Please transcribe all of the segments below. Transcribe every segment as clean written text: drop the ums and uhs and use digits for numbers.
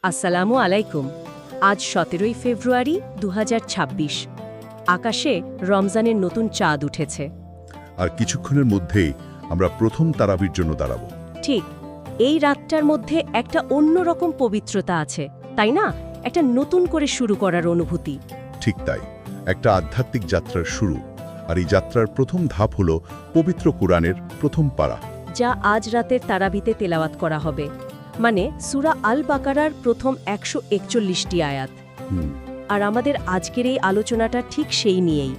আসসালামু আলাইকুম। আজ 17ই ফেব্রুয়ারি 2026। আকাশে রমজানের নতুন চাঁদ উঠেছে। আর কিছুক্ষণের মধ্যেই আমরা প্রথম তারাবির জন্য দাঁড়াবো। ঠিক, এই রাতটার মধ্যে একটা অন্যরকম পবিত্রতা আছে, তাই না? একটা নতুন করে শুরু করার অনুভূতি। ঠিক তাই, একটা আধ্যাত্মিক যাত্রার শুরু। আর এই যাত্রার প্রথম ধাপ হলো পবিত্র কোরআনের প্রথম পারা, যা আজ রাতের তারাবিতে তেলাওয়াত করা হবে, মানে সূরা আল বাকারার প্রথম 141টি আয়াত। আর আমাদের আজকের এই আলোচনাটা ঠিক সেই নিয়েই।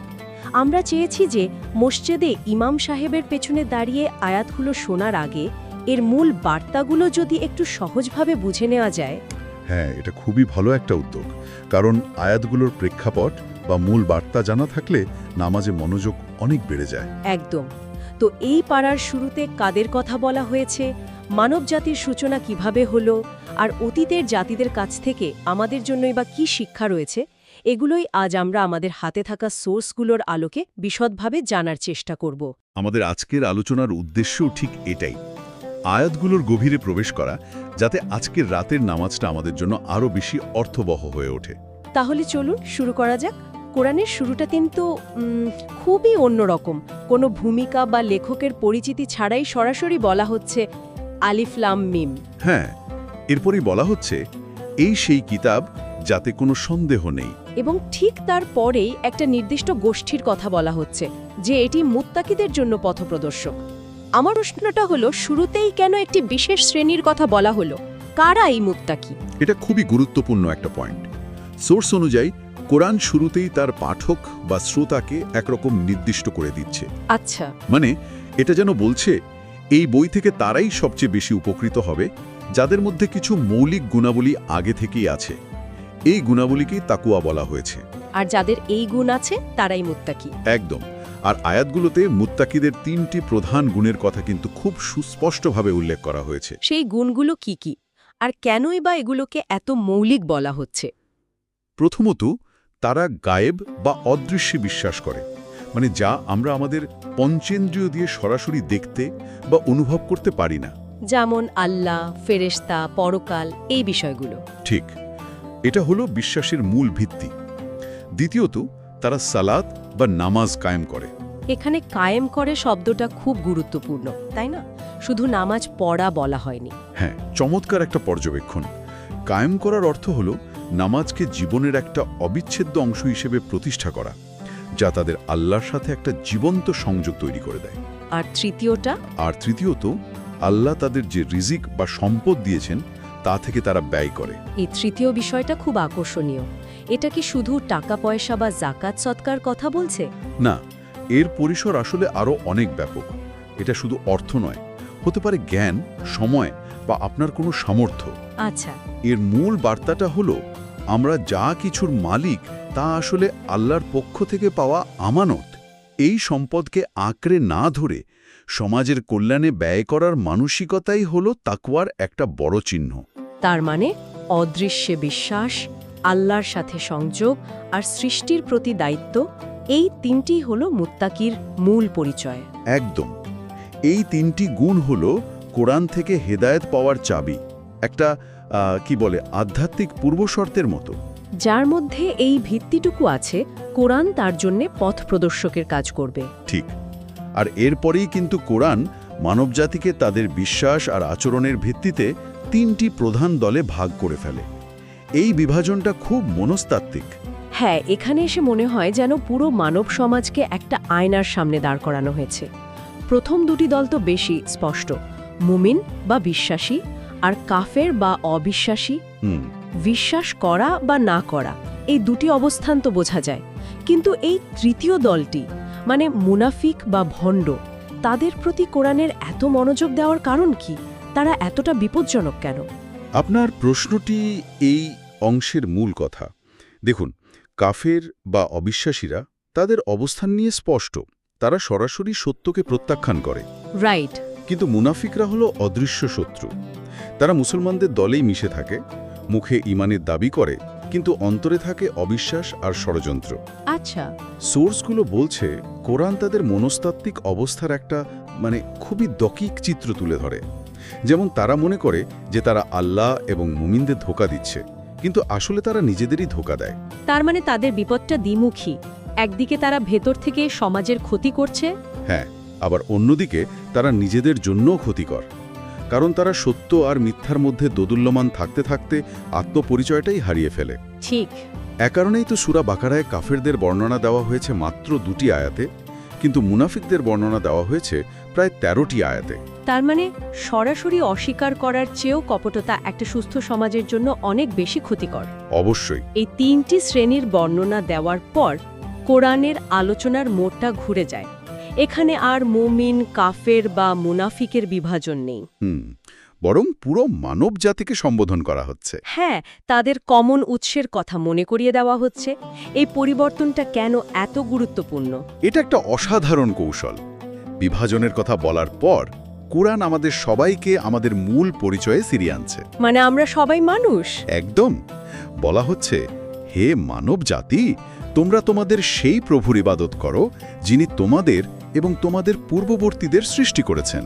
আমরা চেয়েছি যে মসজিদে ইমাম সাহেবের পেছনে দাঁড়িয়ে আয়াতগুলো শোনার আগে এর মূল বার্তাগুলো যদি একটু সহজভাবে বুঝে নেওয়া যায়। হ্যাঁ, এটা খুবই ভালো একটা উদ্যোগ, কারণ আয়াতগুলোর প্রেক্ষাপট বা মূল বার্তা জানা থাকলে নামাজে মনোযোগ অনেক বেড়ে যায়। একদম। তো এই পাড়ার শুরুতে কাদের কথা বলা হয়েছে, মানবজাতির সূচনা কিভাবে হলো, আর অতীতের জাতিদের কাছ থেকে আমাদের জন্যই বা কী শিক্ষা রয়েছে, এগুলোই আজ আমরা আমাদের হাতে থাকা সোর্সগুলোর আলোকে বিশদভাবে জানার চেষ্টা করব। আমাদের আজকের আলোচনার উদ্দেশ্যও ঠিক এটাই, আয়াতগুলোর গভীরে প্রবেশ করা, যাতে আজকের রাতের নামাজটা আমাদের জন্য আরও বেশি অর্থবহ হয়ে ওঠে। তাহলে চলুন শুরু করা যাক। কোরআনের শুরুটা কিন্তু খুবই অন্যরকম। কোনো ভূমিকা বা লেখকের পরিচিতি ছাড়াই সরাসরি বলা হচ্ছে আলিফ লাম মিম। হ্যাঁ, এরপরই বলা হচ্ছে এই সেই কিতাব যাতে কোনো সন্দেহ নেই। এবং ঠিক তার পরেই একটা নির্দিষ্ট গোষ্ঠীর কথা বলা হচ্ছে যে এটি মুত্তাকিদের জন্য পথপ্রদর্শক। আমার প্রশ্নটা হলো, শুরুতেই কেন একটি বিশেষ শ্রেণীর কথা বলা হলো? কারা এই মুত্তাকি? এটা খুবই গুরুত্বপূর্ণ একটা পয়েন্ট। সোর্স অনুযায়ী কোরআন শুরুতেই তার পাঠক বা শ্রোতাকে একরকম নির্দিষ্ট করে দিচ্ছে। আচ্ছা, মানে এটা যেন বলছে এই বই থেকে তারাই সবচেয়ে বেশি উপকৃত হবে যাদের মধ্যে কিছু মৌলিক গুণাবলী আগে থেকেই আছে। এই গুণাবলীকেই তাকুয়া বলা হয়েছে। আর যাদের এই গুণ আছে তারাই মুত্তাকি। একদম। আর আয়াতগুলোতে মুত্তাকিদের 3টি প্রধান গুণের কথা কিন্তু খুব সুস্পষ্টভাবে উল্লেখ করা হয়েছে। সেই গুণগুলো কি কি, আর কেনই বা এগুলোকে এত মৌলিক বলা হচ্ছে? প্রথমত, তারা গায়েব বা অদৃশ্যে বিশ্বাস করে, মানে যা আমরা আমাদের পঞ্চেন্দ্রিয় দিয়ে সরাসরি দেখতে বা অনুভব করতে পারি না। যেমন আল্লাহ, ফেরেশতা, পরকাল, এই বিষয়গুলো। ঠিক, এটা হলো বিশ্বাসের মূল ভিত্তি। দ্বিতীয়ত, তারা সালাত বা নামাজ কায়েম করে। এখানে কায়েম করে শব্দটা খুব গুরুত্বপূর্ণ, তাই না? শুধু নামাজ পড়া বলা হয়নি। হ্যাঁ, চমৎকার একটা পর্যবেক্ষণ। কায়েম করার অর্থ হলো নামাজকে জীবনের একটা অবিচ্ছেদ্য অংশ হিসেবে প্রতিষ্ঠা করা, যা তাদের আল্লাহর সাথে একটা জীবন্ত সংযোগ তৈরি করে দেয়। আর তৃতীয়টা? আর তৃতীয়ত, আল্লাহ তাদের যে রিজিক বা সম্পদ দিয়েছেন তা থেকে তারা ব্যয় করে। এই তৃতীয় বিষয়টা খুব আকর্ষণীয়। এটা কি শুধু টাকা পয়সা বা জাকাত সৎকার কথা বলছে? না, এর পরিসর আসলে আরও অনেক ব্যাপক। এটা শুধু অর্থ নয়, হতে পারে জ্ঞান, সময় বা আপনার কোনো সামর্থ্য। আচ্ছা, এর মূল বার্তাটা হলো আমরা যা কিছুর মালিক তা আসলে আল্লাহর পক্ষ থেকে পাওয়া আমানত। এই সম্পদকে আঁকড়ে না ধরে সমাজের কল্যাণে ব্যয় করার মানসিকতাই হলো তাকওয়ার একটা বড় চিহ্ন। তার মানে অদৃশ্যে বিশ্বাস, আল্লাহর সাথে সংযোগ আর সৃষ্টির প্রতি দায়িত্ব, এই তিনটি হলো মুত্তাকির মূল পরিচয়। একদম। এই 3টি গুণ হলো কোরআন থেকে হেদায়েত পাওয়ার চাবি, একটা আধ্যাত্মিক পূর্বশর্তের মতো। যার মধ্যে এই ভিত্তিটুকু আছে, কোরআন তার জন্যে পথ প্রদর্শকের কাজ করবে। ঠিক। আর এরপরেই কিন্তু কোরআন মানবজাতিকে তাদের বিশ্বাস আর আচরণের ভিত্তিতে 3টি প্রধান দলে ভাগ করে ফেলে। এই বিভাজনটা খুব মনস্তাত্ত্বিক। হ্যাঁ, এখানে এসে মনে হয় যেন পুরো মানব সমাজকে একটা আয়নার সামনে দাঁড় করানো হয়েছে। প্রথম দুটি দল তো বেশি স্পষ্ট, মুমিন বা বিশ্বাসী, আর কাফের বা অবিশ্বাসী। বিশ্বাস করা বা না করা, এই দুটি অবস্থান তো বোঝা যায়। কিন্তু এই তৃতীয় দলটি, মানে মুনাফিক বা ভণ্ড, তাদের প্রতি কোরআনের এত মনোযোগ দেওয়ার কারণ কি? তারা এতটা বিপজ্জনক কেন? আপনার প্রশ্নটি এই অংশের মূল কথা। দেখুন, কাফের বা অবিশ্বাসীরা তাদের অবস্থান নিয়ে স্পষ্ট, তারা সরাসরি সত্যকে প্রত্যাখ্যান করে। রাইট। কিন্তু মুনাফিকরা হলো অদৃশ্য শত্রু। তারা মুসলমানদের দলেই মিশে থাকে, মুখে ঈমানের দাবি করে, কিন্তু অন্তরে থাকে অবিশ্বাস আর ষড়যন্ত্র। আচ্ছা, সোর্সগুলো বলছে কোরআন তাদের মনস্তাত্ত্বিক অবস্থার একটা খুবই দকিক চিত্র তুলে ধরে। যেমন তারা মনে করে যে তারা আল্লাহ এবং মুমিনদের ধোঁকা দিচ্ছে, কিন্তু আসলে তারা নিজেদেরই ধোঁকা দেয়। তার মানে তাদের বিপদটা দ্বিমুখী। একদিকে তারা ভেতর থেকে সমাজের ক্ষতি করছে, হ্যাঁ, আবার অন্যদিকে তারা নিজেদের জন্যও ক্ষতিকর, কারণ তারা সত্য আর মিথ্যার মধ্যে দোদুল্যমান থাকতে থাকতে আত্মপরিচয়টাই হারিয়ে ফেলে। ঠিক। এ কারণেই তো সূরা বাকারায় কাফেরদের বর্ণনা দেওয়া হয়েছে মাত্র 2টি আয়াতে, কিন্তু মুনাফিকদের বর্ণনা দেওয়া হয়েছে প্রায় 13টি আয়াতে। তার মানে সরাসরি অস্বীকার করার চেয়েও কপটতা একটা সুস্থ সমাজের জন্য অনেক বেশি ক্ষতিকর। অবশ্যই। এই 3টি শ্রেণীর বর্ণনা দেওয়ার পর কোরআনের আলোচনার মোড়টা ঘুরে যায়। এখানে আর মুমিন, কাফের বা মুনাফিকের বিভাজন নেই। বরং পুরো মানব জাতিকে সম্বোধন করা হচ্ছে। হ্যাঁ, তাদের কমন উৎসের কথা মনে করিয়ে দেওয়া হচ্ছে। এই পরিবর্তনটা কেন এত গুরুত্বপূর্ণ? এটা একটা অসাধারণ কৌশল। বিভাজনের কথা বলার পর কুরআন আমাদের সবাইকে আমাদের মূল পরিচয়ে ফিরিয়ে আনছে। মানে আমরা সবাই মানুষ। একদম। বলা হচ্ছে, হে মানব জাতি, তোমরা তোমাদের সেই প্রভুর ইবাদত করো যিনি তোমাদের এবং তোমাদের পূর্ববর্তীদের সৃষ্টি করেছেন।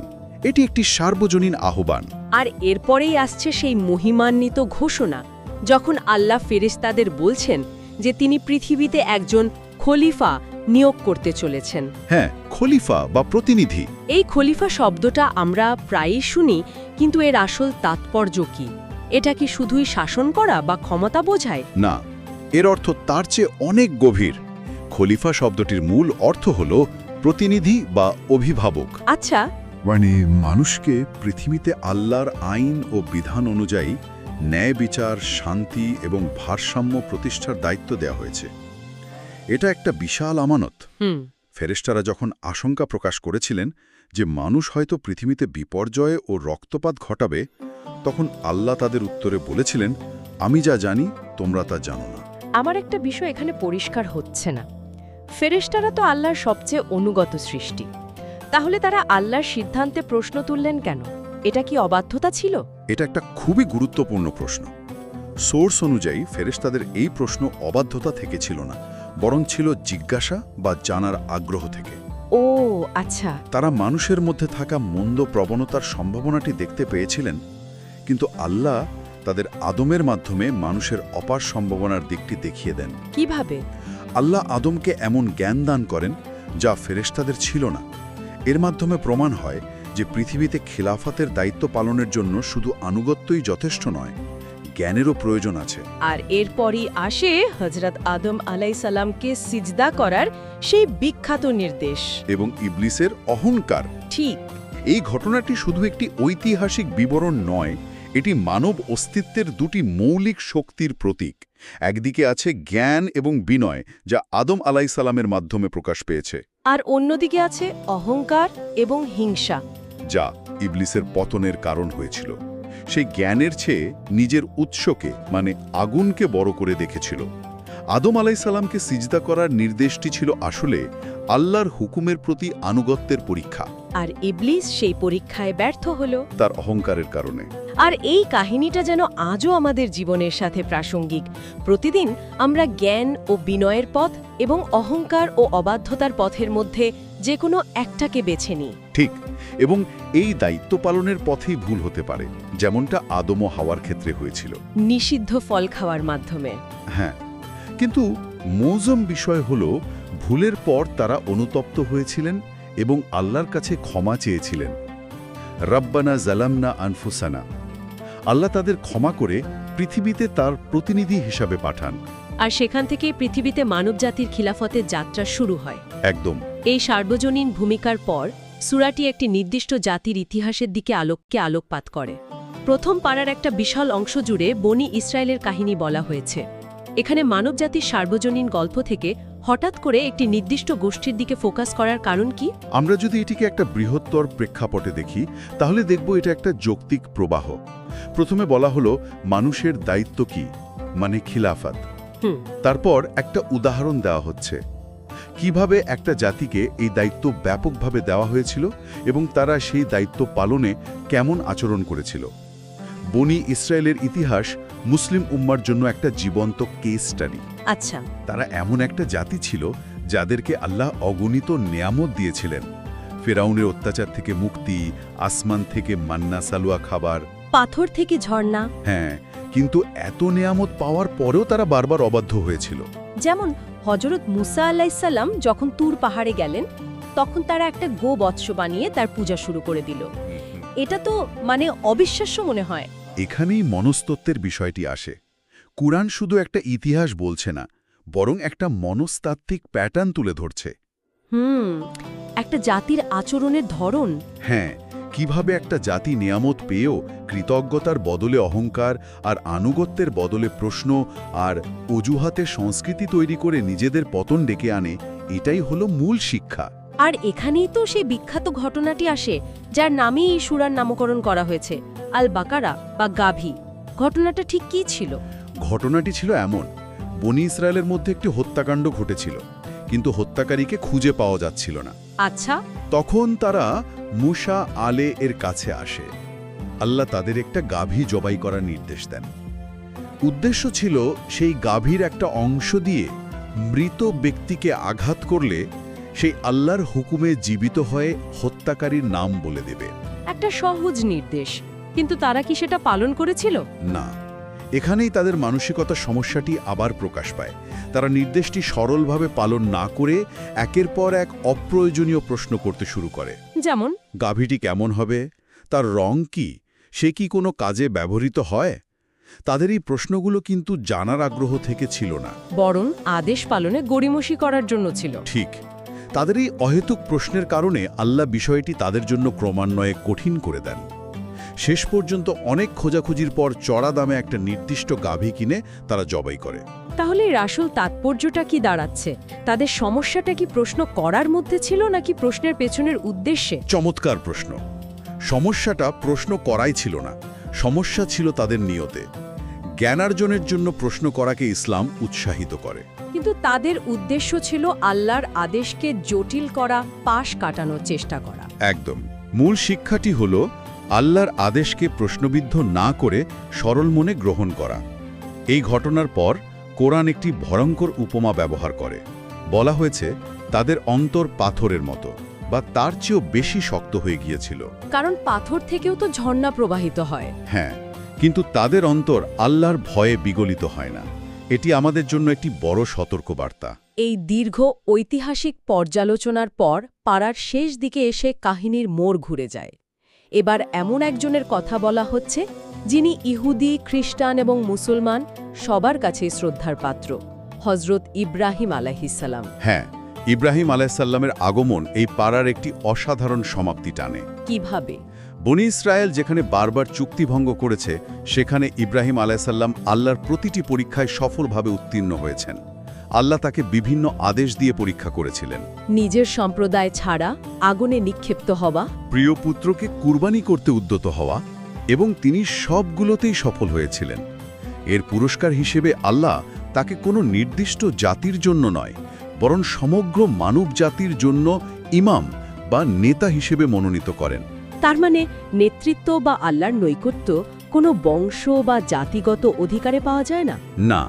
এটি একটি সার্বজনীন আহ্বান। আর এরপরেই আসছে সেই মহিমান্বিত ঘোষণা, যখন আল্লাহ ফেরেশতাদের বলছেন যে তিনি পৃথিবীতে একজন খলিফা নিয়োগ করতে চলেছেন। হ্যাঁ, খলিফা বা প্রতিনিধি। এই খলিফা শব্দটা আমরা প্রায়ই শুনি, কিন্তু এর আসল তাৎপর্য কি? এটা কি শুধুই শাসন করা বা ক্ষমতা বোঝায়? না, এর অর্থ তার চেয়ে অনেক গভীর। খলিফা শব্দটির মূল অর্থ হল প্রতিনিধি বা অভিভাবক। আচ্ছা, মানে মানুষকে পৃথিবীতে আল্লাহর আইন ও বিধান অনুযায়ী ন্যায় বিচার, শান্তি এবং ভারসাম্য প্রতিষ্ঠার দায়িত্ব দেওয়া হয়েছে। এটা একটা বিশাল আমানত। ফেরেশতারা যখন আশঙ্কা প্রকাশ করেছিলেন যে মানুষ হয়তো পৃথিবীতে বিপর্যয় ও রক্তপাত ঘটাবে, তখন আল্লাহ তাদের উত্তরে বলেছিলেন, আমি যা জানি তোমরা তা জানো না। আমার একটা বিষয় এখানে পরিষ্কার হচ্ছে না। ফেরেশতারা তো আল্লাহর সবচেয়ে অনুগত সৃষ্টি, তাহলে তারা আল্লাহর সিদ্ধান্তে প্রশ্ন তুললেন কেন? এটা কি অবাধ্যতা ছিল? এটা একটা খুবই গুরুত্বপূর্ণ প্রশ্ন। সোর্স অনুযায়ী ফেরেশতাদের এই প্রশ্ন অবাধ্যতা থেকে ছিল না, বরং ছিল জিজ্ঞাসা বা জানার আগ্রহ থেকে। ও আচ্ছা। তারা মানুষের মধ্যে থাকা মন্দ প্রবণতার সম্ভাবনাটি দেখতে পেয়েছিলেন, কিন্তু আল্লাহ তাদের আদমের মাধ্যমে মানুষের অপার সম্ভাবনার দিকটি দেখিয়ে দেন। কিভাবে? আল্লাহ আদমকে এমন জ্ঞান দান করেন যা ফেরেশতাদের ছিল না। এর মাধ্যমে প্রমাণ হয় যে পৃথিবীতে খিলাফতের দায়িত্ব পালনের জন্য শুধু আনুগত্যই যথেষ্ট নয়, জ্ঞানেরও প্রয়োজন আছে। আর এরপরই আসে হযরত আদম আলাইসাল্লামকে সিজদা করার সেই বিখ্যাত নির্দেশ এবং ইবলিসের অহংকার। ঠিক। এই ঘটনাটি শুধু একটি ঐতিহাসিক বিবরণ নয়, এটি মানব অস্তিত্বের দুটি মৌলিক শক্তির প্রতীক। একদিকে আছে জ্ঞান এবং বিনয়, যা আদম আলাইসাল্লামের মাধ্যমে প্রকাশ পেয়েছে, আর অন্যদিকে আছে অহংকার এবং হিংসা, যা ইবলিসের পতনের কারণ হয়েছিল। সেই জ্ঞানের চেয়ে নিজের উৎসকে মানে আগুনকে বড় করে দেখেছিল। আদম আলাইসাল্লামকে সিজদা করার নির্দেশটি ছিল আসলে আল্লাহর হুকুমের প্রতি আনুগত্যের পরীক্ষা। আর ইবলিস সেই পরীক্ষায় ব্যর্থ হলো তার অহংকারের কারণে। আর এই কাহিনীটা যেন আজও আমাদের জীবনের সাথে প্রাসঙ্গিক। প্রতিদিন আমরা জ্ঞান ও বিনয়ের পথ এবং অহংকার ও অবাধ্যতার পথের মধ্যে যে কোনো একটাকে বেছে নিই। ঠিক, এবং এই দায়িত্ব পালনের পথেই ভুল হতে পারে, যেমনটা আদম ও হাওয়ার ক্ষেত্রে হয়েছিল, নিষিদ্ধ ফল খাওয়ার মাধ্যমে। হ্যাঁ, কিন্তু মৌজম বিষয় হল ভুলের পর তারা অনুতপ্ত হয়েছিলেন এবং আল্লাহর কাছে ক্ষমা চেয়েছিলেন। রব্বানা জালামনা আনফুসানা। আল্লাহ তাদের ক্ষমা করে পৃথিবীতে তার প্রতিনিধি হিসাবে পাঠান। আর সেখান থেকে পৃথিবীতে মানবজাতির খিলাফতের যাত্রা শুরু হয়। একদম। এই সার্বজনীন ভূমিকার পর সূরাটি একটি নির্দিষ্ট জাতির ইতিহাসের দিকে আলোকপাত করে। প্রথম পাড়ার একটা বিশাল অংশ জুড়ে বনি ইসরায়েলের কাহিনী বলা হয়েছে। এখানে মানবজাতির সার্বজনীন গল্প থেকে হঠাৎ করে একটি নির্দিষ্ট গোষ্ঠীর দিকে ফোকাস করার কারণ কি? আমরা যদি এটিকে একটা বৃহত্তর প্রেক্ষাপটে দেখি, তাহলে দেখব এটা একটা যৌক্তিক প্রবাহ। প্রথমে বলা হলো মানুষের দায়িত্ব কি, মানে খিলাফত। তারপর একটা উদাহরণ দেওয়া হচ্ছে কিভাবে একটা জাতিকে এই দায়িত্ব ব্যাপকভাবে দেওয়া হয়েছিল এবং তারা সেই দায়িত্ব পালনে কেমন আচরণ করেছিল। বনি ইসরায়েলের ইতিহাস মুসলিম উম্মার জন্য একটা জীবন্ত কেস স্টাডি। আচ্ছা। তারা এমন একটা জাতি ছিল যাদেরকে আল্লাহ অগণিত নেয়ামত দিয়েছিলেন। ফেরাউনের অত্যাচার থেকে মুক্তি, আসমান থেকে মান্না সালুয়া খাবার। পাথর থেকে ঝর্ণা। হ্যাঁ, কিন্তু এত নেয়ামত পাওয়ার পরেও তারা বারবার অবাধ্য হয়েছিল। যেমন হযরত মুসা আলাইসাল্লাম যখন তুর পাহাড়ে গেলেন, তখন তারা একটা গোবৎস বানিয়ে তার পূজা শুরু করে দিল। এটা তো অবিশ্বাস্য মনে হয়। এখানেই মনস্তত্ত্বের বিষয়টি আসে। কুরআন শুধু একটা ইতিহাস বলছে না, বরং একটা মনস্তাত্ত্বিক প্যাটার্ন তুলে ধরছে। একটা জাতির আচরণের ধরন। হ্যাঁ, কিভাবে একটা জাতি নিয়ামত পেয়েও কৃতজ্ঞতার বদলে অহংকার আর আনুগত্যের বদলে প্রশ্ন আর অজুহাতের সংস্কৃতি তৈরি করে নিজেদের পতন ডেকে আনে, এটাই হলো মূল শিক্ষা। আর এখানেই তো সেই বিখ্যাত ঘটনাটি আসে, যার নামেই এই সূরার নামকরণ করা হয়েছে, আল বাকারা বা গাভী। ঘটনাটা ঠিক কী ছিল? ঘটনাটি ছিল এমন, বনি ইসরায়েলের মধ্যে একটি হত্যাকাণ্ড ঘটেছিল, কিন্তু হত্যাকারীকে খুঁজে পাওয়া যাচ্ছিল না। আচ্ছা। তখন তারা মুসা আলে এর কাছে আসে। আল্লাহ তাদের একটা গাভী জবাই করার নির্দেশ দেন। উদ্দেশ্য ছিল সেই গাভীর একটা অংশ দিয়ে মৃত ব্যক্তিকে আঘাত করলে সেই আল্লাহর হুকুমে জীবিত হয়ে হত্যাকারীর নাম বলে দেবে। একটা সহজ নির্দেশ, কিন্তু তারা কি সেটা পালন করেছিল? না, এখানেই তাদের মানসিকতার সমস্যাটি আবার প্রকাশ পায়। তারা নির্দেশটি সরলভাবে পালন না করে একের পর এক অপ্রয়োজনীয় প্রশ্ন করতে শুরু করে। যেমন, গাভীটি কেমন হবে, তার রং কি, সে কি কোনো কাজে ব্যবহৃত হয়? তাদের এই প্রশ্নগুলো কিন্তু জানার আগ্রহ থেকে ছিল না, বরং আদেশ পালনে গড়িমসি করার জন্য ছিল। ঠিক। তাদের এই অহেতুক প্রশ্নের কারণে আল্লাহ বিষয়টি তাদের জন্য ক্রমান্বয়ে কঠিন করে দেন। শেষ পর্যন্ত অনেক খোঁজাখুঁজির পর চড়া দামে একটা নির্দিষ্ট গাভী কিনে তারা জবাই করে। তাহলে এর আসল তাৎপর্যটা কি দাঁড়াচ্ছে? তাদের সমস্যাটা কি প্রশ্ন করার মধ্যে ছিল, নাকি প্রশ্নের পেছনের উদ্দেশ্যে? চমৎকার প্রশ্ন। সমস্যাটা প্রশ্ন করাই ছিল না, সমস্যা ছিল তাদের নিয়তে। জ্ঞানার্জনের জন্য প্রশ্ন করাকে ইসলাম উৎসাহিত করে, কিন্তু তাদের উদ্দেশ্য ছিল আল্লাহর আদেশকে জটিল করা, পাশ কাটানোর চেষ্টা করা। একদম। মূল শিক্ষাটি হল আল্লাহর আদেশকে প্রশ্নবিদ্ধ না করে সরল মনে গ্রহণ করা। এই ঘটনার পর কোরআন একটি ভয়ঙ্কর উপমা ব্যবহার করে। বলা হয়েছে তাদের অন্তর পাথরের মতো বা তার চেয়েও বেশি শক্ত হয়ে গিয়েছিল। কারণ পাথর থেকেও তো ঝর্ণা প্রবাহিত হয়। হ্যাঁ, কিন্তু তাদের অন্তর আল্লাহর ভয়ে বিগলিত হয় না। এটি আমাদের জন্য একটি বড় সতর্কবার্তা। এই দীর্ঘ ঐতিহাসিক পর্যালোচনার পর পাড়ার শেষ দিকে এসে কাহিনীর মোড় ঘুরে যায়। এবার এমন একজনের কথা বলা হচ্ছে যিনি ইহুদি, খ্রিস্টান এবং মুসলমান সবার কাছেই শ্রদ্ধার পাত্র, হযরত ইব্রাহিম আলাইহিসসালাম। হ্যাঁ, ইব্রাহিম আলাইহিসসালামের আগমন এই পাড়ার একটি অসাধারণ সমাপ্তি টানে। কিভাবে? বনি ইসরায়েল যেখানে বারবার চুক্তিভঙ্গ করেছে, সেখানে ইব্রাহিম আলাইহিসসালাম আল্লাহর প্রতিটি পরীক্ষায় সফলভাবে উত্তীর্ণ হয়েছেন। আল্লাহ তাকে বিভিন্ন আদেশ দিয়ে পরীক্ষা করেছিলেন। নিজের সম্প্রদায় ছাড়া আগুনে নিক্ষিপ্ত হওয়া, প্রিয় পুত্রকে কুরবানি করতে উদ্যত হওয়া, এবং তিনি সবগুলোতেই সফল হয়েছিলেন। এর পুরস্কার হিসেবে আল্লাহ তাকে কোনো নির্দিষ্ট জাতির জন্য নয়, বরং সমগ্র মানব জাতির জন্য ইমাম বা নেতা হিসেবে মনোনীত করেন। তার মানে নেতৃত্ব বা আল্লাহর নৈকট্য কোনো বংশ বা জাতিগত অধিকারে পাওয়া যায় না। না,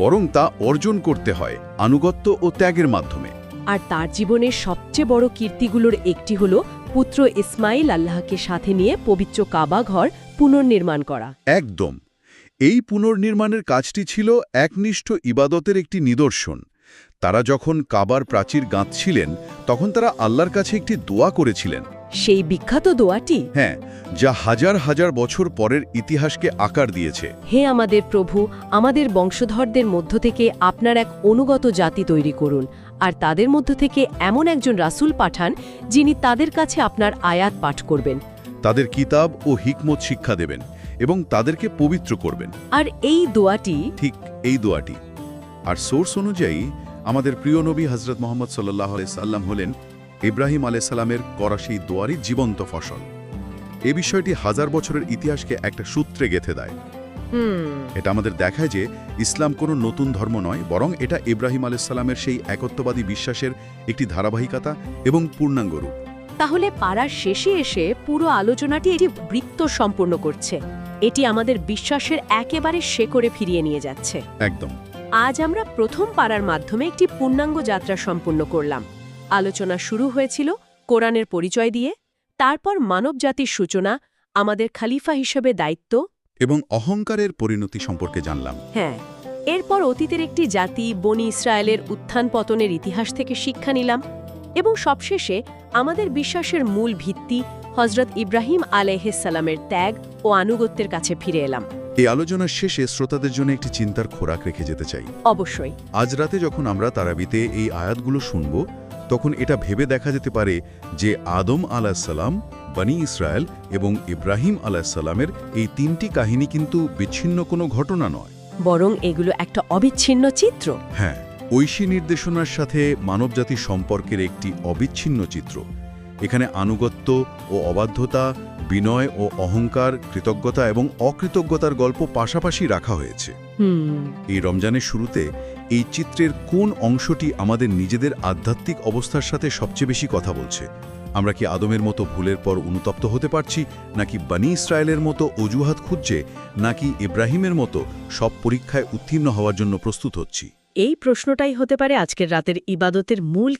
বরং তা অর্জন করতে হয় আনুগত্য ও ত্যাগের মাধ্যমে। আর তার জীবনের সবচেয়ে বড় কীর্তিগুলোর একটি হল পুত্র ইসমাইল আল্লাহকে সাথে নিয়ে পবিত্র কাবা ঘর পুনর্নির্মাণ করা। একদম। এই পুনর্নির্মাণের কাজটি ছিল একনিষ্ঠ ইবাদতের একটি নিদর্শন। তারা যখন কাবার প্রাচীর গাঁথছিলেন, তখন তারা আল্লাহর কাছে একটি দোয়া করেছিলেন। সেই বিখ্যাত দোয়াটি? হ্যাঁ, যা হাজার হাজার বছর পরের ইতিহাসকে আকার দিয়েছে। হে আমাদের প্রভু, আমাদের বংশধরদের মধ্য থেকে আপনার এক অনুগত জাতি তৈরি করুন, আর তাদের মধ্য থেকে এমন একজন রাসূল পাঠান যিনি তাদের কাছে আপনার আয়াত পাঠ করবেন, তাদের কিতাব ও হিকমত শিক্ষা দেবেন এবং তাদেরকে পবিত্র করবেন। আর এই দোয়াটি? ঠিক এই দোয়াটি। আর সোর্স অনুযায়ী আমাদের প্রিয় নবী হযরত মুহাম্মদ সাল্লাল্লাহু আলাইহি সাল্লাম হলেন ইব্রাহিম আলাইহিসসালামের করা সেই দোয়ারই জীবন্ত ফসল। এ বিষয়টি হাজার বছরের ইতিহাসকে একটা সূত্রে গেঁথে দেয়। এটা আমাদের দেখায় যে ইসলাম কোনো নতুন ধর্ম নয়, বরং এটা ইব্রাহিম আলাইহিসসালামের সেই একত্ববাদী বিশ্বাসের একটি ধারাবাহিকতা এবং পূর্ণাঙ্গ রূপ। তাহলে পাড়ার শেষে এসে পুরো আলোচনাটি এটি বৃত্ত সম্পূর্ণ করছে। এটি আমাদের বিশ্বাসের একেবারে শেকড়ে ফিরিয়ে নিয়ে যাচ্ছে। একদম। আজ আমরা প্রথম পাড়ার মাধ্যমে একটি পূর্ণাঙ্গ যাত্রা সম্পূর্ণ করলাম। আলোচনা শুরু হয়েছিল কোরআনের পরিচয় দিয়ে, তারপর মানবজাতির সূচনা, আমাদের খলিফা হিসেবে দায়িত্ব, এবং অহংকারের পরিণতি সম্পর্কে জানলাম। হ্যাঁ, এরপর অতীতের একটি জাতি বনি ইসরায়েলের উত্থান পতনের ইতিহাস থেকে শিক্ষা নিলাম, এবং সবশেষে আমাদের বিশ্বাসের মূল ভিত্তি হজরত ইব্রাহিম আলাইহিসসালামের ত্যাগ ও আনুগত্যের কাছে ফিরে এলাম। এই আলোচনার শেষে শ্রোতাদের জন্য একটি চিন্তার খোরাক রেখে যেতে চাই। অবশ্যই। আজ রাতে যখন আমরা তারাবিতে এই আয়াতগুলো শুনব, তখন এটা ভেবে দেখা যেতে পারে যে আদম আলাহিসাল্লাম, বনি ইসরায়েল এবং ইব্রাহিম আলাহিসাল্লামের এই তিনটি কাহিনী কিন্তু বিচ্ছিন্ন কোনো ঘটনা নয়, বরং এগুলো একটা অবিচ্ছিন্ন চিত্র। হ্যাঁ, ঐশী নির্দেশনার সাথে মানবজাতির সম্পর্কের একটি অবিচ্ছিন্ন চিত্র। এখানে আনুগত্য ও অবাধ্যতা, বিনয় ও অহংকার, কৃতজ্ঞতা এবং অকৃতজ্ঞতার গল্প পাশাপাশি রাখা হয়েছে। এই রমজানের শুরুতে এই চিত্রের কোন অংশটি আমাদের নিজেদের আধ্যাত্মিক অবস্থার সাথে সবচেয়ে বেশি কথা বলছে? আমরা কি আদমের মতো ভুলের পর অনুতপ্ত হতে পারছি, নাকি বনি ইসরায়েলের মতো অজুহাত খুঁজছে, নাকি ইব্রাহিমের মতো সব পরীক্ষায় উত্তীর্ণ হওয়ার জন্য প্রস্তুত হচ্ছি? এই প্রশ্নটাই হতে পারে আজকের রাতের ইবাদতের মূল